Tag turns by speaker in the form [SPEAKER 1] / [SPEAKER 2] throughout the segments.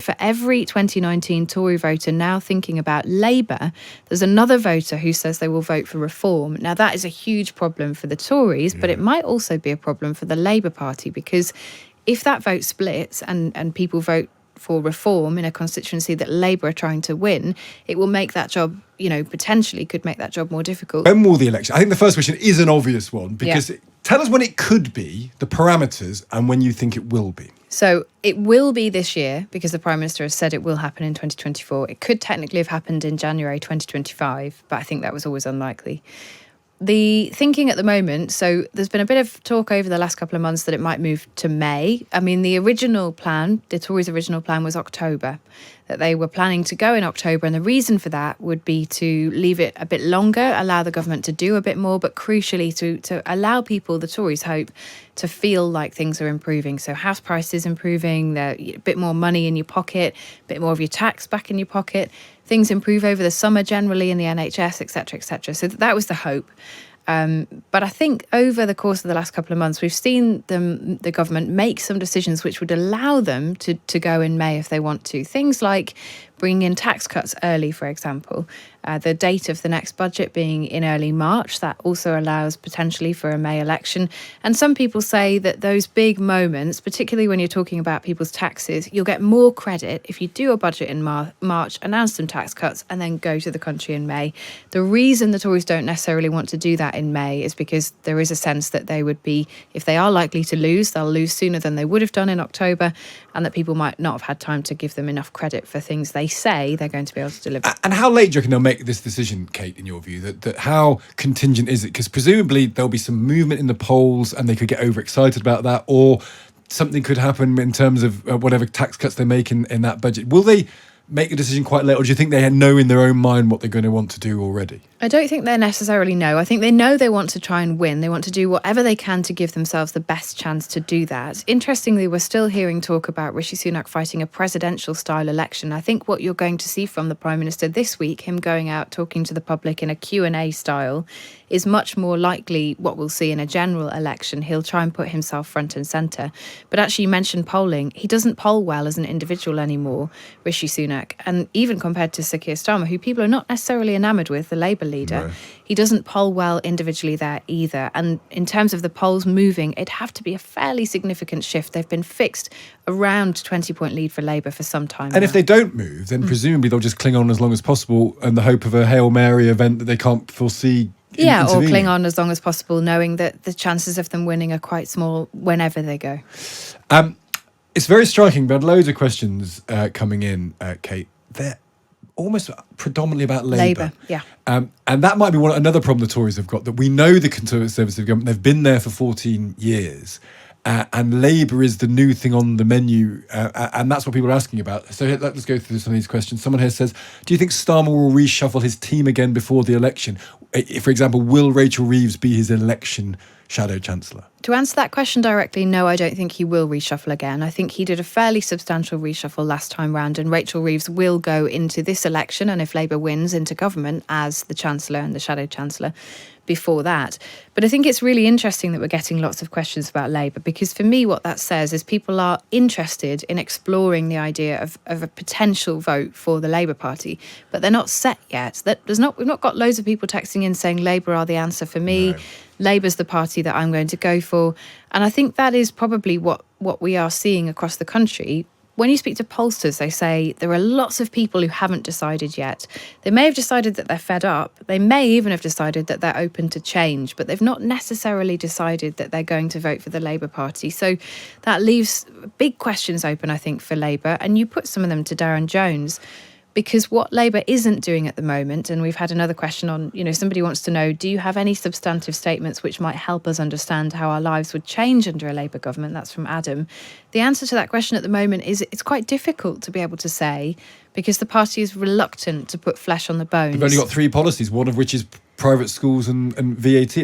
[SPEAKER 1] for every 2019 Tory voter now thinking about Labour, there's another voter who says they will vote for reform. Now, that is a huge problem for the Tories, but it might also be a problem for the Labour Party, because if that vote splits and people vote for reform in a constituency that Labour are trying to win, it will make that job, potentially could make that job more difficult.
[SPEAKER 2] When will the election? I think the first question is an obvious one, because tell us when it could be, the parameters, and when you think it will be.
[SPEAKER 1] So it will be this year, because the Prime Minister has said it will happen in 2024. It could technically have happened in January 2025, but I think that was always unlikely. The thinking at the moment, so there's been a bit of talk over the last couple of months that it might move to May. I mean, the Tories' original plan was October, that they were planning to go in October. And the reason for that would be to leave it a bit longer, allow the government to do a bit more, but crucially to allow people, the Tories hope, to feel like things are improving. So house prices improving, a bit more money in your pocket, a bit more of your tax back in your pocket. Things improve over the summer generally in the NHS, etc., etc. So that was the hope. But I think over the course of the last couple of months, we've seen the government make some decisions which would allow them to go in May if they want to. Things like bringing in tax cuts early, for example. The date of the next budget being in early March, that also allows potentially for a May election. And some people say that those big moments, particularly when you're talking about people's taxes, you'll get more credit if you do a budget in March, announce some tax cuts, and then go to the country in May. The reason the Tories don't necessarily want to do that in May is because there is a sense that they would be, if they are likely to lose, they'll lose sooner than they would have done in October, and that people might not have had time to give them enough credit for things they say they're going to be able to deliver.
[SPEAKER 2] And how late do you reckon they'll make this decision, Kate, in your view? That how contingent is it? Because presumably there'll be some movement in the polls and they could get overexcited about that, or something could happen in terms of whatever tax cuts they make in that budget. Will they make a decision quite late, or do you think they know in their own mind what they're going to want to do already?
[SPEAKER 1] I don't think they necessarily know. I think they know they want to try and win. They want to do whatever they can to give themselves the best chance to do that. Interestingly, we're still hearing talk about Rishi Sunak fighting a presidential-style election. I think what you're going to see from the Prime Minister this week, him going out talking to the public in a Q&A style, is much more likely what we'll see in a general election. He'll try and put himself front and centre. But actually, you mentioned polling. He doesn't poll well as an individual anymore, Rishi Sunak. And even compared to Sir Keir Starmer, who people are not necessarily enamoured with, the Labour leader,
[SPEAKER 2] right,
[SPEAKER 1] he doesn't poll well individually there either. And in terms of the polls moving, it'd have to be a fairly significant shift. They've been fixed around 20-point lead for Labour for some time
[SPEAKER 2] And
[SPEAKER 1] now.
[SPEAKER 2] if they don't move, then presumably they'll just cling on as long as possible in the hope of a Hail Mary event that they can't foresee.
[SPEAKER 1] Yeah, or cling on as long as possible, knowing that the chances of them winning are quite small whenever they go.
[SPEAKER 2] It's very striking. We had loads of questions coming in, Kate. They're almost predominantly about Labour.
[SPEAKER 1] Yeah.
[SPEAKER 2] And that might be another problem the Tories have got, that we know the Conservative government, they've been there for 14 years. And Labour is the new thing on the menu, and that's what people are asking about. So let's go through some of these questions. Someone here says, do you think Starmer will reshuffle his team again before the election? For example, will Rachel Reeves be his election Shadow Chancellor?
[SPEAKER 1] To answer that question directly, no, I don't think he will reshuffle again. I think he did a fairly substantial reshuffle last time round, and Rachel Reeves will go into this election, and if Labour wins, into government as the Chancellor and the Shadow Chancellor before that. But I think it's really interesting that we're getting lots of questions about Labour, because for me what that says is people are interested in exploring the idea of a potential vote for the Labour Party, but they're not set yet. We've not got loads of people texting in saying Labour are the answer for me. No. Labour's the party that I'm going to go for. And I think that is probably what we are seeing across the country. When you speak to pollsters, they say there are lots of people who haven't decided yet. They may have decided that they're fed up. They may even have decided that they're open to change, but they've not necessarily decided that they're going to vote for the Labour Party. So that leaves big questions open, I think, for Labour. And you put some of them to Darren Jones, because what Labour isn't doing at the moment, and we've had another question on, somebody wants to know, do you have any substantive statements which might help us understand how our lives would change under a Labour government? That's from Adam. The answer to that question at the moment is it's quite difficult to be able to say, because the party is reluctant to put flesh on the bones.
[SPEAKER 2] They've only got three policies, one of which is private schools and VAT.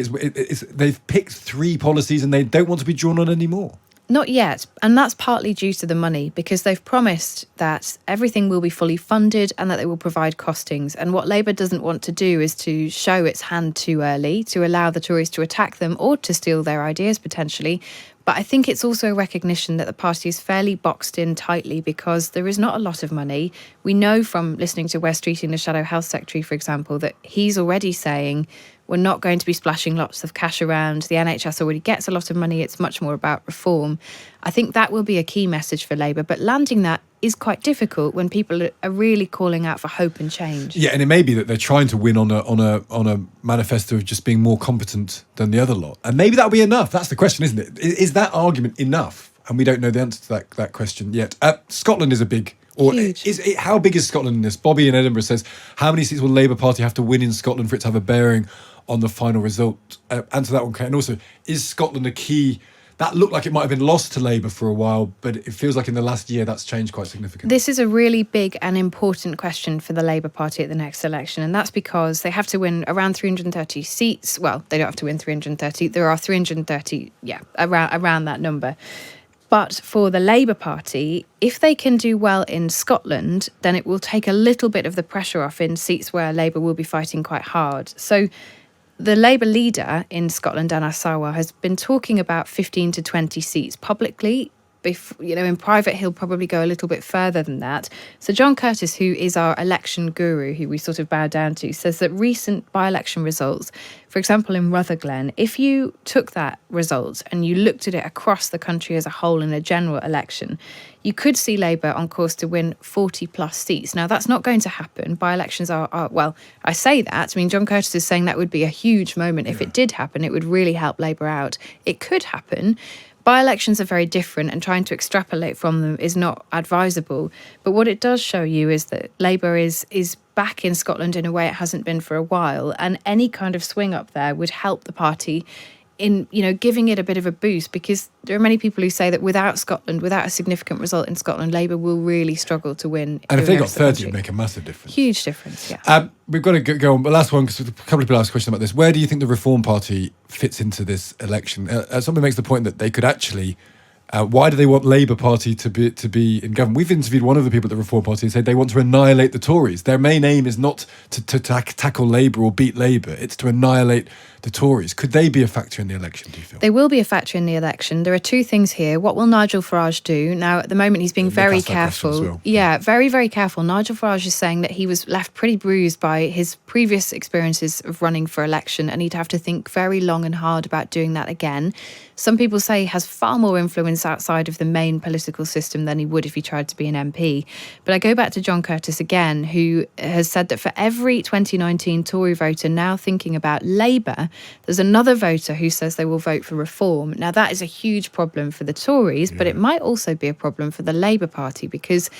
[SPEAKER 2] They've picked three policies and they don't want to be drawn on anymore.
[SPEAKER 1] Not yet. And that's partly due to the money, because they've promised that everything will be fully funded and that they will provide costings. And what Labour doesn't want to do is to show its hand too early, to allow the Tories to attack them or to steal their ideas potentially. But I think it's also a recognition that the party is fairly boxed in tightly because there is not a lot of money. We know from listening to Wes Streeting, the Shadow Health Secretary, for example, that he's already saying we're not going to be splashing lots of cash around. The NHS already gets a lot of money. It's much more about reform. I think that will be a key message for Labour. But landing that is quite difficult when people are really calling out for hope and change.
[SPEAKER 2] Yeah, and it may be that they're trying to win on a manifesto of just being more competent than the other lot, and maybe that'll be enough. That's the question, isn't it? Is that argument enough? And we don't know the answer to that question yet. Scotland is a big. Or
[SPEAKER 1] Huge.
[SPEAKER 2] How big is Scotland in this? Bobby in Edinburgh says, how many seats will the Labour Party have to win in Scotland for it to have a bearing on the final result? Answer that one, Kate. And also, is Scotland a key? That looked like it might have been lost to Labour for a while, but it feels like in the last year that's changed quite significantly.
[SPEAKER 1] This is a really big and important question for the Labour Party at the next election, and that's because they have to win around 330 seats. Well, they don't have to win 330. There are 330, around that number. But for the Labour Party, if they can do well in Scotland, then it will take a little bit of the pressure off in seats where Labour will be fighting quite hard. So the Labour leader in Scotland, Anna Sarwar, has been talking about 15 to 20 seats publicly. In private, he'll probably go a little bit further than that. So John Curtis, who is our election guru, who we sort of bow down to, says that recent by-election results, for example, in Rutherglen, if you took that result and you looked at it across the country as a whole in a general election, you could see Labour on course to win 40 plus seats. Now, that's not going to happen. By-elections are well, I say that. I mean, John Curtis is saying that would be a huge moment. If it did happen, it would really help Labour out. It could happen. By-elections are very different, and trying to extrapolate from them is not advisable. But what it does show you is that Labour is back in Scotland in a way it hasn't been for a while, and any kind of swing up there would help the party in, giving it a bit of a boost, because there are many people who say that without Scotland, without a significant result in Scotland, Labour will really struggle to win.
[SPEAKER 2] And if they got 30, it would make a massive difference.
[SPEAKER 1] Huge difference, yeah.
[SPEAKER 2] We've got to go on. The last one, because a couple of people asked a question about this. Where do you think the Reform Party fits into this election? Somebody makes the point that they could actually... why do they want Labour Party to be in government? We've interviewed one of the people at the Reform Party and said they want to annihilate the Tories. Their main aim is not to tackle Labour or beat Labour. It's to annihilate the Tories. Could they be a factor in the election, do you feel?
[SPEAKER 1] They will be a factor in the election. There are two things here. What will Nigel Farage do? Now, at the moment, he's being very careful.
[SPEAKER 2] Well.
[SPEAKER 1] Yeah, very, very careful. Nigel Farage is saying that he was left pretty bruised by his previous experiences of running for election, and he'd have to think very long and hard about doing that again. Some people say he has far more influence outside of the main political system than he would if he tried to be an MP. But I go back to John Curtis again, who has said that for every 2019 Tory voter now thinking about Labour, there's another voter who says they will vote for reform. Now, that is a huge problem for the Tories, but it might also be a problem for the Labour Party, because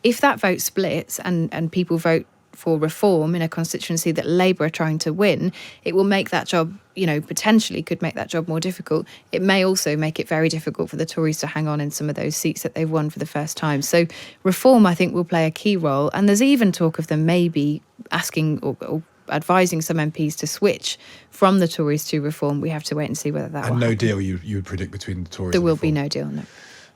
[SPEAKER 1] if that vote splits and people vote for reform in a constituency that Labour are trying to win, it will make that job, potentially could make that job more difficult. It may also make it very difficult for the Tories to hang on in some of those seats that they've won for the first time. So reform, I think, will play a key role. And there's even talk of them maybe asking or advising some MPs to switch from the Tories to reform. We have to wait and see whether that will happen.
[SPEAKER 2] No deal you would predict between the Tories
[SPEAKER 1] There
[SPEAKER 2] and
[SPEAKER 1] will
[SPEAKER 2] Reform.
[SPEAKER 1] be no deal, no.